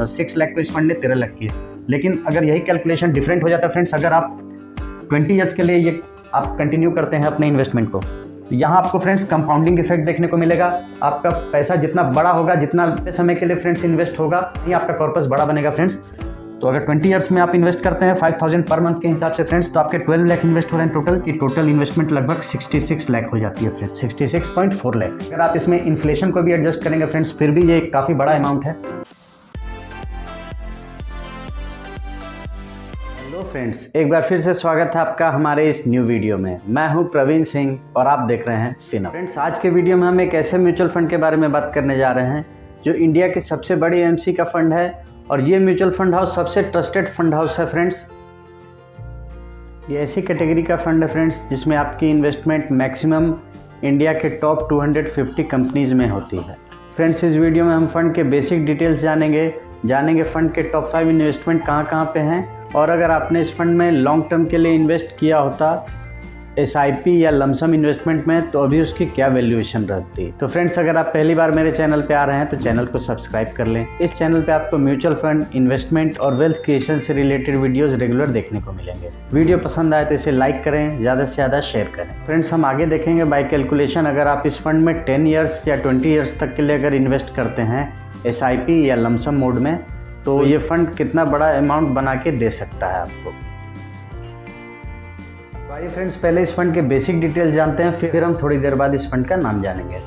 6 लाख, तो इस फंड ने 13 लाख की है। लेकिन अगर यही कैलकुलेशन डिफरेंट हो जाता है फ्रेंड्स, अगर आप 20 ईयर्स के लिए ये आप कंटिन्यू करते हैं अपने इन्वेस्टमेंट को, तो यहाँ आपको फ्रेंड्स कंपाउंडिंग इफेक्ट देखने को मिलेगा। आपका पैसा जितना बड़ा होगा, जितना लंबे समय के लिए फ्रेंड्स इन्वेस्ट होगा, ये आपका कॉर्पस बड़ा बनेगा फ्रेंड्स। तो अगर 20 ईयर्स में आप इन्वेस्ट करते हैं 5000 पर मंथ के हिसाब से फ्रेंड्स, तो आपके 12 लाख इन्वेस्ट हो रहे हैं टोटल, की टोटल इन्वेस्टमेंट लगभग 66 लाख हो जाती है फ्रेंड्स, 66.4 लाख। अगर आप इसमें इन्फ्लेशन को भी एडजस्ट करेंगे फ्रेंड्स, फिर भी ये काफ़ी बड़ा अमाउंट है। हेलो फ्रेंड्स, एक बार फिर से स्वागत है आपका हमारे इस न्यू वीडियो में। मैं हूं प्रवीण सिंह और आप देख रहे हैं फिनो। फ्रेंड्स, आज के वीडियो में हम एक ऐसे म्यूचुअल फंड के बारे में बात करने जा रहे हैं जो इंडिया के सबसे बड़े एमसी का फंड है, और ये म्यूचुअल फंड हाउस सबसे ट्रस्टेड फंड हाउस है फ्रेंड्स। ये ऐसी कैटेगरी का फंड है फ्रेंड्स जिसमें आपकी इन्वेस्टमेंट मैक्सिमम इंडिया के टॉप 250 कंपनीज में होती है। फ्रेंड्स, इस वीडियो में हम फंड के बेसिक डिटेल्स जानेंगे फंड के टॉप 5 इन्वेस्टमेंट कहाँ पे हैं, और अगर आपने इस फंड में लॉन्ग टर्म के लिए इन्वेस्ट किया होता SIP या लमसम इन्वेस्टमेंट में, तो अभी उसकी क्या वैल्यूएशन रहती। तो फ्रेंड्स, अगर आप पहली बार मेरे चैनल पे आ रहे हैं तो चैनल को सब्सक्राइब कर लें। इस चैनल पे आपको म्यूचुअल फंड, इन्वेस्टमेंट और वेल्थ क्रिएशन से रिलेटेड वीडियोस रेगुलर देखने को मिलेंगे। वीडियो पसंद आए तो इसे लाइक करें, ज़्यादा से ज़्यादा शेयर करें। फ्रेंड्स, हम आगे देखेंगे बाय कैलकुलेशन, अगर आप इस फंड में 10 ईयर्स या 20 ईयर्स तक के लिए अगर इन्वेस्ट करते हैं SIP या लमसम मोड में, तो ये फंड कितना बड़ा अमाउंट बना के दे सकता है आपको। तो आइए फ्रेंड्स, पहले इस फंड के बेसिक डिटेल जानते हैं, फिर हम थोड़ी देर बाद इस फंड का नाम जानेंगे।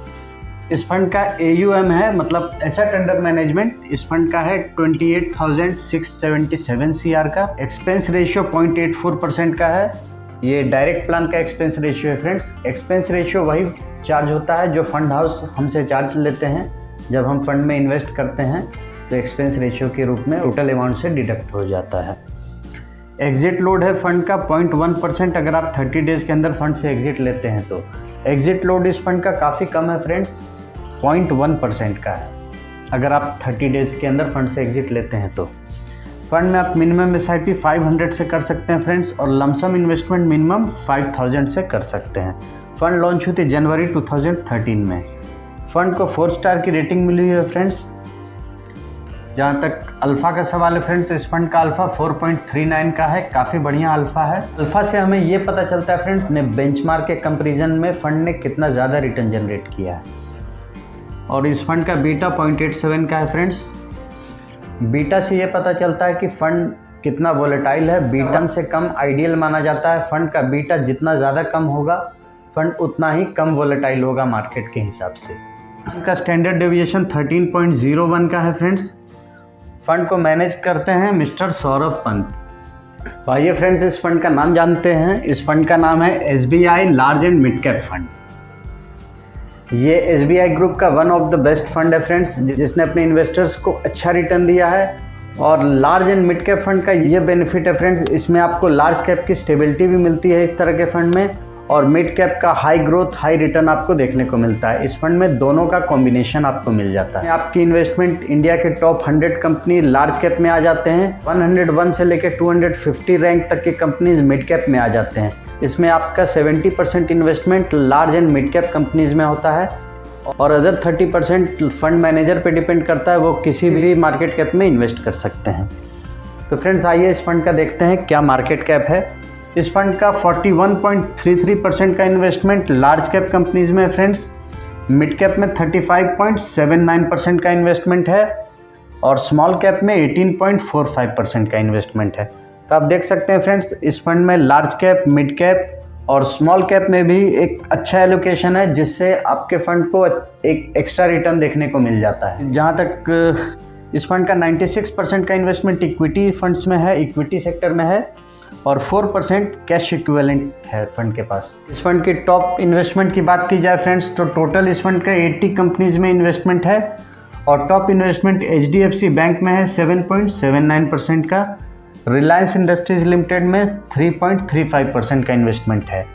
इस फंड का AUM है, मतलब एसेट अंडर मैनेजमेंट, इस फंड का है 28,677 CR का। एक्सपेंस रेशियो 0.84% का है। ये डायरेक्ट प्लान का एक्सपेंस रेशियो है फ्रेंड्स। एक्सपेंस रेशियो वही चार्ज होता है जो फंड हाउस हमसे चार्ज लेते हैं जब हम फंड में इन्वेस्ट करते हैं, तो एक्सपेंस रेशियो के रूप में टोटल अमाउंट से डिडक्ट हो जाता है। एग्जिट लोड है फंड का 0.1%, अगर आप 30 डेज़ के अंदर फंड से एग्जिट लेते हैं तो। एग्जिट लोड इस फंड का काफ़ी कम है फ्रेंड्स, 0.1% का है अगर आप 30 डेज़ के अंदर फंड से एग्जिट लेते हैं तो। फंड में आप मिनिमम SIP 500 से कर सकते हैं फ्रेंड्स, और लमसम इन्वेस्टमेंट मिनिमम 5000 से कर सकते हैं। फंड लॉन्च हुई थी जनवरी 2013 में। फंड को 4 स्टार की रेटिंग मिली है फ्रेंड्स। जहाँ तक अल्फ़ा का सवाल है फ्रेंड्स, इस फंड का अल्फ़ा 4.39 का है, काफ़ी बढ़िया अल्फ़ा है। अल्फ़ा से हमें ये पता चलता है फ्रेंड्स ने बेंचमार्क के कंपैरिजन में फंड ने कितना ज़्यादा रिटर्न जनरेट किया है। और इस फंड का बीटा 0.87 का है फ्रेंड्स। बीटा से ये पता चलता है कि फंड कितना वोलेटाइल है। बीटा से कम आइडियल माना जाता है। फंड का बीटा जितना ज़्यादा कम होगा, फंड उतना ही कम वोलेटाइल होगा मार्केट के हिसाब से। फंड का स्टैंडर्ड डेविएशन 13.01 का है फ्रेंड्स। फंड को मैनेज करते हैं मिस्टर सौरभ पंत। तो आइए फ्रेंड्स, इस फंड का नाम जानते हैं। इस फंड का नाम है SBI large and mid cap fund. ये SBI ग्रुप का one of the best fund है फ्रेंड्स, जिसने अपने इन्वेस्टर्स को अच्छा रिटर्न दिया है। और large and mid cap fund का ये बेनिफिट है फ्रेंड्स, इसमें आपको लार्ज कैप की स्टेबिलिटी भी मिलती है इस तरह के फंड में, और मिड कैप का हाई ग्रोथ, हाई रिटर्न आपको देखने को मिलता है। इस फंड में दोनों का कॉम्बिनेशन आपको मिल जाता है। आपकी इन्वेस्टमेंट इंडिया के टॉप 100 कंपनी लार्ज कैप में आ जाते हैं। 101 से लेकर 250 रैंक तक के कंपनीज मिड कैप में आ जाते हैं। इसमें आपका 70% investment large and mid cap companies में होता है, और अदर 30% फंड मैनेजर पे डिपेंड करता है, वो किसी भी मार्केट कैप में इन्वेस्ट कर सकते हैं। तो फ्रेंड्स, आइए इस फंड का देखते हैं क्या मार्केट कैप है। इस फंड का 41.33% का इन्वेस्टमेंट लार्ज कैप कंपनीज में है फ्रेंड्स। मिड कैप में 35.79% का इन्वेस्टमेंट है, और स्मॉल कैप में 18.45% का इन्वेस्टमेंट है। तो आप देख सकते हैं फ्रेंड्स, इस फंड में लार्ज कैप, मिड कैप और स्मॉल कैप में भी एक अच्छा एलोकेशन है, जिससे आपके फंड को एक एक्स्ट्रा रिटर्न देखने को मिल जाता है। जहाँ तक इस फंड का 96% का इन्वेस्टमेंट इक्विटी फंड्स में है, इक्विटी सेक्टर में है, और 4% कैश इक्विवेलेंट है फंड के पास। इस फंड की टॉप इन्वेस्टमेंट की बात की जाए फ्रेंड्स, तो टोटल इस फंड का 80 कंपनीज में इन्वेस्टमेंट है, और टॉप इन्वेस्टमेंट HDFC बैंक में है 7.79% का। रिलायंस इंडस्ट्रीज लिमिटेड में 3.35% का इन्वेस्टमेंट है।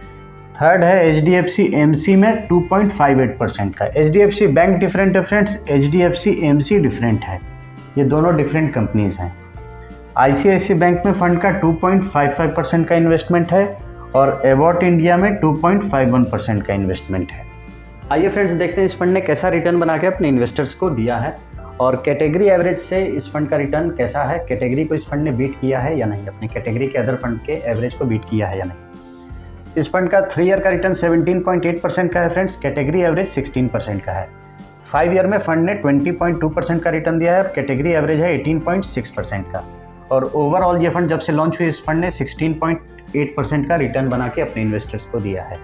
थर्ड है HDFC AMC में 2.58% का। HDFC बैंक डिफरेंट है फ्रेंड्स, HDFC AMC डिफरेंट है, ये दोनों डिफरेंट कंपनीज हैं। ICICI बैंक में फंड का 2.55% का इन्वेस्टमेंट है, और एवॉट इंडिया में 2.51% का इन्वेस्टमेंट है। आइए फ्रेंड्स, देखते हैं इस फंड ने कैसा रिटर्न बना के अपने इन्वेस्टर्स को दिया है। और कैटेगरी एवरेज से इस फंड का रिटर्न कैसा है, कैटेगरी को इस फंड ने बीट किया है या नहीं, अपने कैटेगरी के अदर फंड के एवरेज को बीट किया है या नहीं। इस फंड का 3 ईयर का रिटर्न 17.8% का है फ्रेंड्स, कैटेगरी एवरेज 16% का है। 5 ईयर में फंड ने 20.2% का रिटर्न दिया है और कैटेगरी एवरेज है 18.6% का। और ओवरऑल ये फंड जब से लॉन्च हुई इस फंड ने 16.8% का रिटर्न बना के अपने इन्वेस्टर्स को दिया है।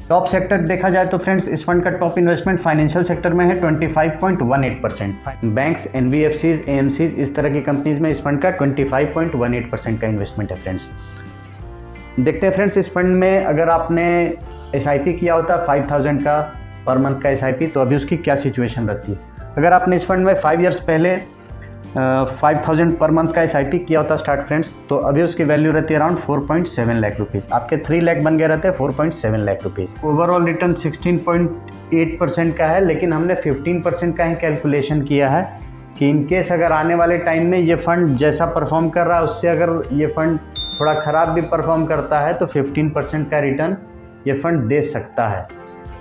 टॉप सेक्टर देखा जाए तो फ्रेंड्स इस फंड का टॉप इन्वेस्टमेंट फाइनेंशियल सेक्टर में है 25.18%। बैंक्स, एनबीएफसीज, एएमसीज इस तरह की कंपनीज में इस फंड का 25.18% का इन्वेस्टमेंट है फ्रेंड्स। देखते हैं फ्रेंड्स इस फंड में अगर आपने एसआईपी किया होता 5000 का पर मंथ का एसआईपी तो अभी उसकी क्या सिचुएशन रहती है। अगर आपने इस फंड में 5 ईयर्स पहले 5000 पर मंथ का एसआईपी किया होता स्टार्ट फ्रेंड्स तो अभी उसकी वैल्यू रहती है अराउंड 4.7 लाख रुपीज़। आपके 3 लाख बन गए रहते हैं 4.7 लाख रुपीज़। ओवरऑल रिटर्न 16.8% का है, लेकिन हमने 15% का ही कैलकुलेशन किया है कि इनकेस अगर आने वाले टाइम में ये फंड जैसा परफॉर्म कर रहा है उससे अगर ये फंड थोड़ा ख़राब भी परफॉर्म करता है तो 15% का रिटर्न ये फंड दे सकता है।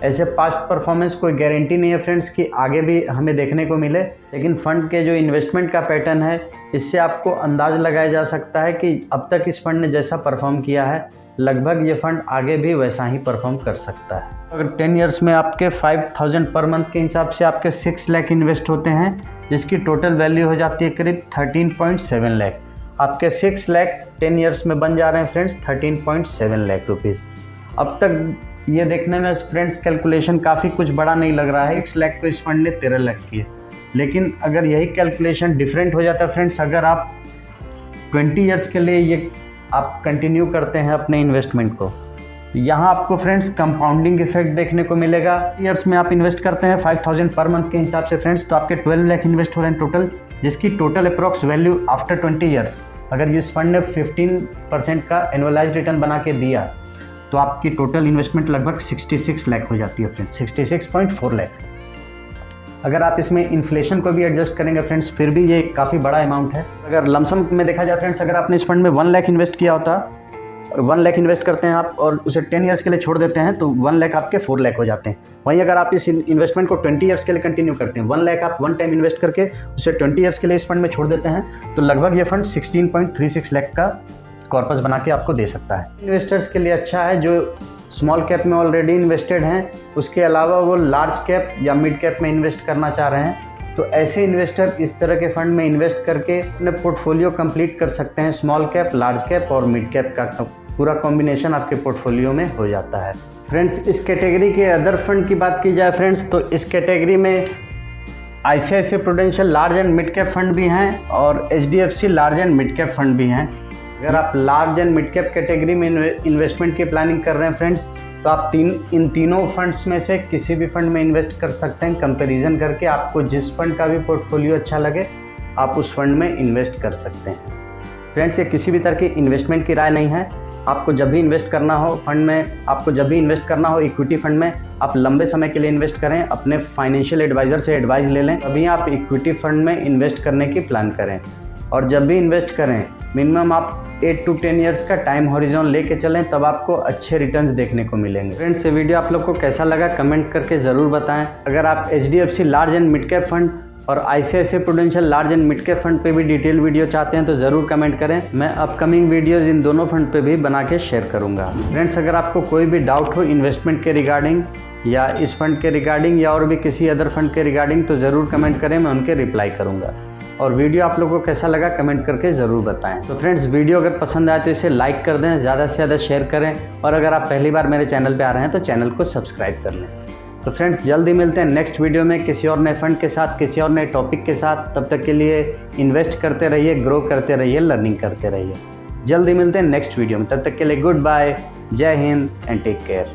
ऐसे पास्ट परफॉर्मेंस कोई गारंटी नहीं है फ्रेंड्स कि आगे भी हमें देखने को मिले, लेकिन फ़ंड के जो इन्वेस्टमेंट का पैटर्न है इससे आपको अंदाज़ लगाया जा सकता है कि अब तक इस फंड ने जैसा परफॉर्म किया है लगभग ये फंड आगे भी वैसा ही परफॉर्म कर सकता है। अगर 10 इयर्स में आपके 5000 पर मंथ के हिसाब से आपके 6 लाख इन्वेस्ट होते हैं जिसकी टोटल वैल्यू हो जाती है करीब 13.7 लाख। आपके 6 लाख 10 इयर्स में बन जा रहे हैं फ्रेंड्स 13.7 लाख रुपीज़। अब तक ये देखने में फ्रेंड्स कैलकुलेशन काफ़ी कुछ बड़ा नहीं लग रहा है। 6 लाख को इस फंड ने 13 लाख किए, लेकिन अगर यही कैलकुलेशन डिफरेंट हो जाता है फ्रेंड्स अगर आप 20 इयर्स के लिए ये आप कंटिन्यू करते हैं अपने इन्वेस्टमेंट को तो यहाँ आपको फ्रेंड्स कंपाउंडिंग इफेक्ट देखने को मिलेगा। ईयर्स में आप इन्वेस्ट करते हैं 5000 पर मंथ के हिसाब से फ्रेंड्स तो आपके 12 लाख इन्वेस्ट हो रहे हैं टोटल, जिसकी total approx value after 20 years अगर इस फंड ने 15% का एनुअलाइज रिटर्न बना के दिया तो आपकी टोटल इन्वेस्टमेंट लगभग 66 लाख हो जाती है फ्रेंड्स, 66.4 लाख। अगर आप इसमें इन्फ्लेशन को भी एडजस्ट करेंगे फ्रेंड्स फिर भी ये काफ़ी बड़ा अमाउंट है। अगर लमसम में देखा जाए फ्रेंड्स अगर आपने इस फंड में 1 लाख इन्वेस्ट किया होता, 1 लाख इन्वेस्ट करते हैं आप और उसे 10 ईयर्स के लिए छोड़ देते हैं तो 1 लाख आपके 4 लाख हो जाते हैं। वहीं अगर आप इस इन्वेस्टमेंट को 20 ईयर्स के लिए कंटिन्यू करते हैं, 1 लाख आप वन टाइम इन्वेस्ट करके उसे 20 ईयर्स के लिए इस फंड में छोड़ देते हैं तो लगभग ये फंड 16.36 लाख का कॉर्पस बना के आपको दे सकता है। इन्वेस्टर्स के लिए अच्छा है जो स्मॉल कैप में ऑलरेडी इन्वेस्टेड हैं, उसके अलावा वो लार्ज कैप या मिड कैप में इन्वेस्ट करना चाह रहे हैं तो ऐसे इन्वेस्टर इस तरह के फंड में इन्वेस्ट करके अपने पोर्टफोलियो कंप्लीट कर सकते हैं। स्मॉल कैप, लार्ज कैप और मिड कैप का पूरा कॉम्बिनेशन आपके पोर्टफोलियो में हो जाता है। फ्रेंड्स इस कैटेगरी के अदर फंड की बात की जाए फ्रेंड्स तो इस कैटेगरी में ICICI prudential large and mid cap fund भी हैं और HDFC large and mid cap fund भी हैं। अगर आप large and mid cap category में इन्वेस्टमेंट की प्लानिंग कर रहे हैं फ्रेंड्स तो आप इन तीनों फंड्स में से किसी भी फंड में इन्वेस्ट कर सकते हैं। कंपैरिजन करके आपको जिस फंड का भी पोर्टफोलियो अच्छा लगे आप उस फंड में इन्वेस्ट कर सकते हैं। फ्रेंड्स ये किसी भी तरह की इन्वेस्टमेंट की राय नहीं है। आपको जब भी इन्वेस्ट करना हो फंड में, आपको जब भी इन्वेस्ट करना हो इक्विटी फंड में आप लंबे समय के लिए इन्वेस्ट करें, अपने फाइनेंशियल एडवाइज़र से एडवाइस ले लें, तभी आप इक्विटी फंड में इन्वेस्ट करने की प्लान करें। और जब भी इन्वेस्ट करें मिनिमम आप 8 to 10 ईयर्स का टाइम हॉरिजॉन लेके चलें, तब आपको अच्छे रिटर्न्स देखने को मिलेंगे। फ्रेंड्स ये वीडियो आप लोग को कैसा लगा कमेंट करके ज़रूर बताएं। अगर आप HDFC large and mid cap fund और ICICI prudential large and mid cap fund पे भी डिटेल वीडियो चाहते हैं तो ज़रूर कमेंट करें। मैं अपकमिंग वीडियोज़ इन दोनों फंड पे भी बना के शेयर करूँगा। फ्रेंड्स अगर आपको कोई भी डाउट हो इन्वेस्टमेंट के रिगार्डिंग या इस फंड के रिगार्डिंग या और भी किसी अदर फंड के रिगार्डिंग तो ज़रूर कमेंट करें, मैं उनके रिप्लाई करूँगा। और वीडियो आप लोगों को कैसा लगा कमेंट करके ज़रूर बताएं। तो फ्रेंड्स वीडियो अगर पसंद आए तो इसे लाइक कर दें, ज़्यादा से ज़्यादा शेयर करें और अगर आप पहली बार मेरे चैनल पे आ रहे हैं तो चैनल को सब्सक्राइब कर लें। तो फ्रेंड्स जल्दी मिलते हैं नेक्स्ट वीडियो में किसी और नए फंड के साथ, किसी और नए टॉपिक के साथ। तब तक के लिए इन्वेस्ट करते रहिए, ग्रो करते रहिए, लर्निंग करते रहिए। जल्दी मिलते हैं नेक्स्ट वीडियो में, तब तक के लिए गुड बाय, जय हिंद एंड टेक केयर।